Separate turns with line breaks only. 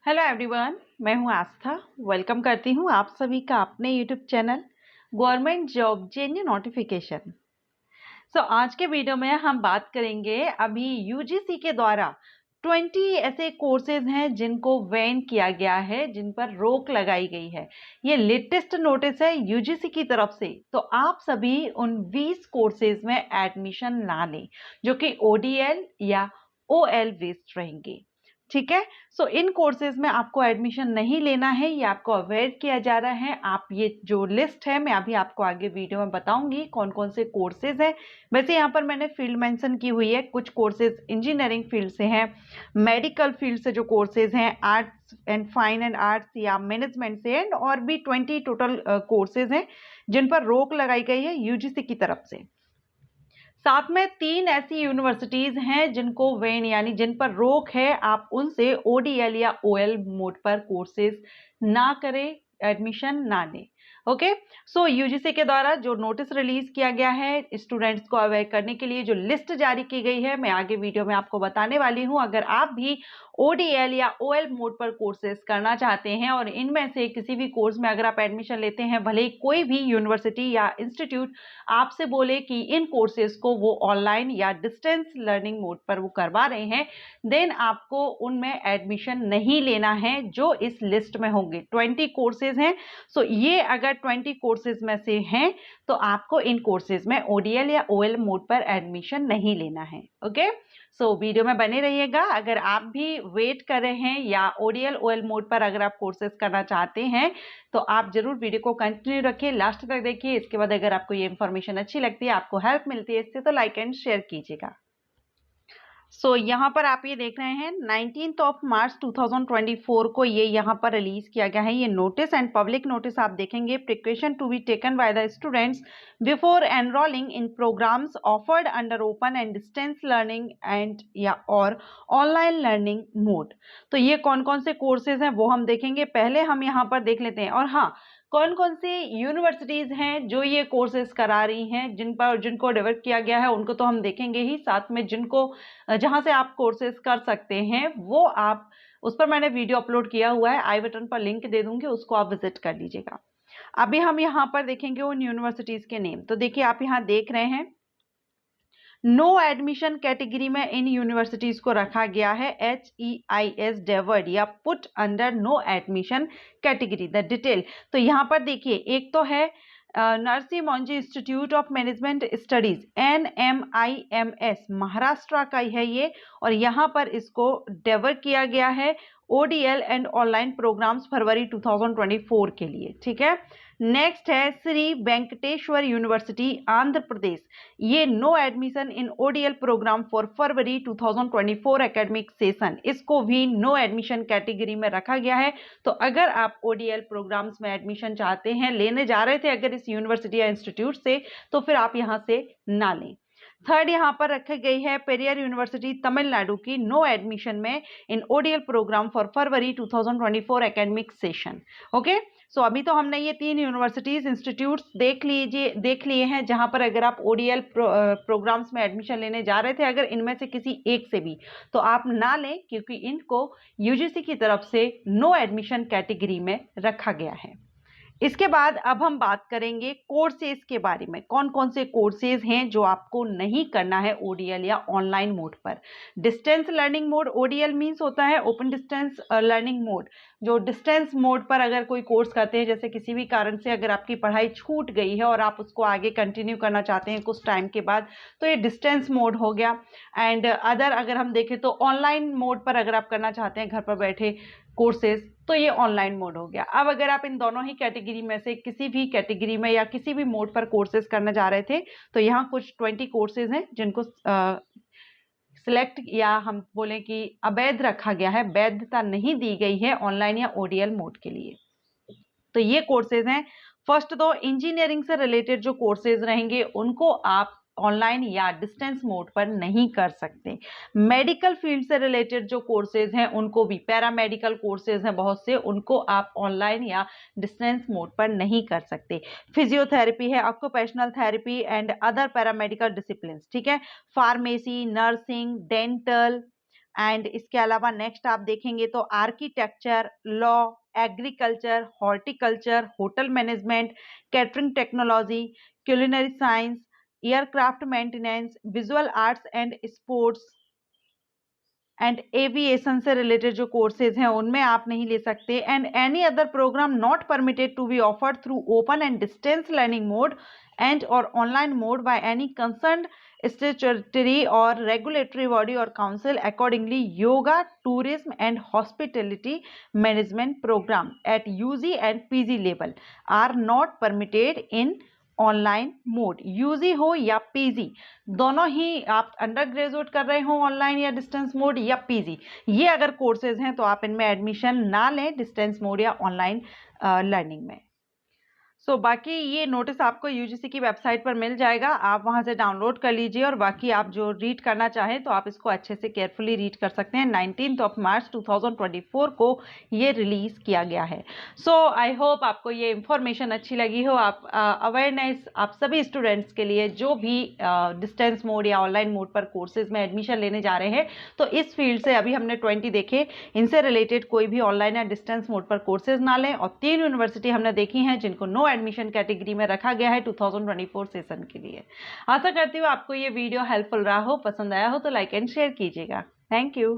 Hello everyone, मैं हूं आस्था। Welcome करती हूं आप सभी का अपने YouTube channel government job जेन्यू notification. आज के वीडियो में हम बात करेंगे अभी यूजीसी के द्वारा 20 ऐसे कोर्सेज हैं जिनको बैन किया गया है, जिन पर रोक लगाई गई है। ये लेटेस्ट नोटिस है यूजीसी की तरफ से। तो आप सभी उन 20 कोर्सेज में एडमिशन ना लें जो कि ओडीएल या ओएल बेस्ड रहेंगे। ठीक है। इन कोर्सेज में आपको एडमिशन नहीं लेना है, ये आपको अवॉइड किया जा रहा है। आप ये जो लिस्ट है मैं अभी आपको आगे वीडियो में बताऊंगी कौन कौन से कोर्सेज है। वैसे यहाँ पर मैंने फील्ड मेंशन की हुई है। कुछ कोर्सेज इंजीनियरिंग फील्ड से हैं, मेडिकल फील्ड से जो कोर्सेज हैं, arts and fine and arts या मैनेजमेंट से, एंड और भी 20 टोटल कोर्सेज हैं जिन पर रोक लगाई गई है यूजीसी की तरफ से। साथ में 3 ऐसी यूनिवर्सिटीज हैं जिनको वेन यानी जिन पर रोक है, आप उनसे ओडीएल या ओएल मोड पर कोर्सेज ना करें, एडमिशन ना लें। ओके। यूजीसी के द्वारा जो नोटिस रिलीज किया गया है स्टूडेंट्स को अवेयर करने के लिए, जो लिस्ट जारी की गई है, मैं आगे वीडियो में आपको बताने वाली हूं। अगर आप भी ओडीएल या ओएल मोड पर कोर्सेज करना चाहते हैं और इनमें से किसी भी कोर्स में अगर आप एडमिशन लेते हैं, भले ही कोई भी यूनिवर्सिटी या इंस्टीट्यूट आपसे बोले कि इन कोर्सेज को वो ऑनलाइन या डिस्टेंस लर्निंग मोड पर वो करवा रहे हैं, देन आपको उनमें एडमिशन नहीं लेना है जो इस लिस्ट में होंगे। 20 कोर्सेज हैं। ये अगर 20 कोर्सेज में से हैं तो आपको इन कोर्सेज में ओडीएल या ओएल मोड पर एडमिशन नहीं लेना है। ओके। वीडियो में बने रहिएगा। अगर आप भी वेट कर रहे हैं या ओडीएल ओएल मोड पर अगर आप कोर्सेज करना चाहते हैं तो आप जरूर वीडियो को कंटिन्यू रखिए, लास्ट तक देखिए। इसके बाद अगर आपको ये इन्फॉर्मेशन अच्छी लगती है, आपको हेल्प मिलती है इससे, तो लाइक एंड शेयर कीजिएगा। यहाँ पर आप ये देख रहे हैं 19 मार्च 2024 को ये यहाँ पर रिलीज किया गया है ये नोटिस एंड पब्लिक नोटिस। आप देखेंगे precaution to be taken by the students before enrolling in programmes offered under open and distance learning and या और ऑनलाइन लर्निंग मोड। तो ये कौन कौन से कोर्सेज हैं वो हम देखेंगे। पहले हम यहाँ पर देख लेते हैं, और हाँ, कौन कौन सी यूनिवर्सिटीज हैं जो ये कोर्सेज करा रही हैं, जिनको डेवलप किया गया है उनको तो हम देखेंगे ही, साथ में जिनको जहां से आप कोर्सेज कर सकते हैं वो आप, उस पर मैंने वीडियो अपलोड किया हुआ है, आई बटन पर लिंक दे दूंगी, उसको आप विजिट कर लीजिएगा। अभी हम यहाँ पर देखेंगे उन यूनिवर्सिटीज के नेम। तो देखिए आप यहाँ देख रहे हैं नो एडमिशन कैटेगरी में इन यूनिवर्सिटीज को रखा गया है HEIS डेवर्ड या put under no admission category. The detail तो यहाँ पर देखिए, एक तो है Narsee Monjee institute of management studies NMIMS, Maharashtra का है ये, और यहाँ पर इसको डेवर्ड किया गया है ODL and online programmes February 2024 के लिए। ठीक है। नेक्स्ट है श्री वेंकटेश्वर यूनिवर्सिटी आंध्र प्रदेश, ये no admission in ODL programme for February 2024 academic session, इसको भी नो एडमिशन कैटेगरी में रखा गया है। तो अगर आप ODL प्रोग्राम्स में एडमिशन चाहते हैं, लेने जा रहे थे अगर इस यूनिवर्सिटी या इंस्टीट्यूट से, तो फिर आप यहां से ना लें। थर्ड यहाँ पर रखी गई है पेरियर यूनिवर्सिटी तमिलनाडु की, नो एडमिशन में in ODL programme for February 2024 academic session. Okay. अभी तो हमने ये 3 यूनिवर्सिटीज इंस्टीट्यूट्स देख लिए हैं जहां पर अगर आप ODL प्रोग्राम्स में एडमिशन लेने जा रहे थे, अगर इनमें से किसी एक से भी, तो आप ना लें क्योंकि इनको यूजीसी की तरफ से नो एडमिशन कैटेगरी में रखा गया है। इसके बाद अब हम बात करेंगे कोर्सेज के बारे में। कौन कौन से कोर्सेज हैं जो आपको नहीं करना है ODL या ऑनलाइन मोड पर। Distance learning mode, ODL means होता है ओपन डिस्टेंस लर्निंग मोड। जो डिस्टेंस मोड पर अगर कोई कोर्स करते हैं, जैसे किसी भी कारण से अगर आपकी पढ़ाई छूट गई है और आप उसको आगे कंटिन्यू करना चाहते हैं कुछ टाइम के बाद, तो ये डिस्टेंस मोड हो गया। एंड अदर अगर हम देखें तो ऑनलाइन मोड पर अगर आप करना चाहते हैं घर पर बैठे कोर्सेज, तो ये ऑनलाइन मोड हो गया। अब अगर आप इन दोनों ही कैटेगरी में से किसी भी कैटेगरी में या किसी भी मोड पर कोर्सेज करना जा रहे थे, तो यहाँ कुछ 20 कोर्सेज हैं जिनको सिलेक्ट या हम बोले कि अवैध रखा गया है, वैधता नहीं दी गई है ऑनलाइन या ODL मोड के लिए। तो ये कोर्सेज हैं। फर्स्ट तो इंजीनियरिंग से रिलेटेड जो कोर्सेज रहेंगे उनको आप ऑनलाइन या डिस्टेंस मोड पर नहीं कर सकते। मेडिकल फील्ड से रिलेटेड जो कोर्सेज हैं उनको भी, पैरामेडिकल कोर्सेज हैं बहुत से, उनको आप ऑनलाइन या डिस्टेंस मोड पर नहीं कर सकते। फिजियोथेरेपी है, occupational therapy and other paramedical discipline. ठीक है। फार्मेसी, नर्सिंग, डेंटल एंड इसके अलावा नेक्स्ट आप देखेंगे तो architecture, law, agriculture, horticulture, hotel management, catering technology, culinary science, aircraft maintenance, visual arts and sports and aviation से रिलेटेड जो कोर्सेज हैं उनमें आप नहीं ले सकते। And any other programme not permitted to be offered through open and distance learning mode and और online mode by any concerned statutory और रेगुलेटरी बॉडी और council accordingly. Yoga, tourism and hospitality management programme at UG and PG level are not permitted in online mode. UG हो या PG, दोनों ही आप under graduate कर रहे हो ऑनलाइन या डिस्टेंस मोड या पीजी, ये अगर कोर्सेज हैं तो आप इनमें एडमिशन ना लें डिस्टेंस मोड या ऑनलाइन लर्निंग में। सो बाकी ये नोटिस आपको यूजीसी की वेबसाइट पर मिल जाएगा, आप वहां से डाउनलोड कर लीजिए और बाकी आप जो रीड करना चाहें तो आप इसको अच्छे से केयरफुली रीड कर सकते हैं। 19 मार्च 2024 को ये रिलीज किया गया है। सो आई होप आपको ये इंफॉर्मेशन अच्छी लगी हो। आप अवेयरनेस आप सभी स्टूडेंट्स के लिए जो भी डिस्टेंस मोड या ऑनलाइन मोड पर कोर्सेज में एडमिशन लेने जा रहे हैं, तो इस फील्ड से अभी हमने 20 देखे, इनसे रिलेटेड कोई भी ऑनलाइन या डिस्टेंस मोड पर कोर्सेज ना लें। और 3 यूनिवर्सिटी हमने देखी हैं जिनको नो एडमिशन कैटेगरी में रखा गया है 2024 सेशन के लिए। आशा करती हूँ आपको ये वीडियो हेल्पफुल रहा हो, पसंद आया हो तो लाइक एंड शेयर कीजिएगा। Thank you.